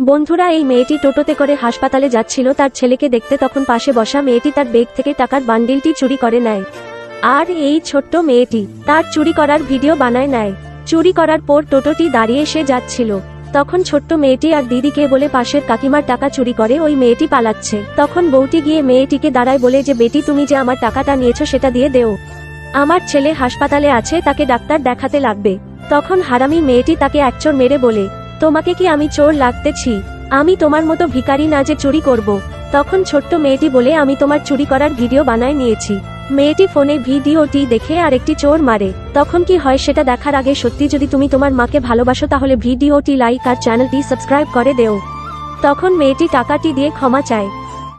বন্ধুরা, এই মেয়েটি টোটোতে করে হাসপাতালে যাচ্ছিল তার ছেলেকে দেখতে। তখন পাশে বসা মেয়েটি তার ব্যাগ থেকে টাকার বান্ডিলটি চুরি করে নেয়। আর এই ছোট্ট মেয়েটি তার চুরি করার ভিডিও বানায় নেয়। চুরি করার পর টোটোটি দাঁড়িয়ে সে যাচ্ছিল। তখন ছোট্ট মেয়েটি আর দিদিকে বলে পাশের কাকিমার টাকা চুরি করে ওই মেয়েটি পালাচ্ছে। তখন বউটি গিয়ে মেয়েটিকে দাঁড়ায় বলে যে, বেটি তুমি যে আমার টাকাটা নিয়েছো সেটা দিয়ে দেও, আমার ছেলে হাসপাতালে আছে, তাকে ডাক্তার দেখাতে লাগবে। তখন হারামি মেয়েটি তাকে একচড় মেরে বলে, তোমাকে কি আমি চোর লাগতেছি? আমি তোমার মতো ভিখারি না যে চুরি করব। তখন ছোট্ট মেয়েটি বলে, আমি তোমার চুরি করার ভিডিও বানায় নিয়েছি। মেয়েটি ফোনে ভিডিওটি দেখে আর একটি চোর মারে। তখন কি হয় সেটা দেখার আগে সত্যি যদি তুমি তোমার মাকে ভালোবাসো তাহলে ভিডিওটি লাইক আর চ্যানেলটি সাবস্ক্রাইব করে দেও। তখন মেয়েটি টাকাটি দিয়ে ক্ষমা চায়।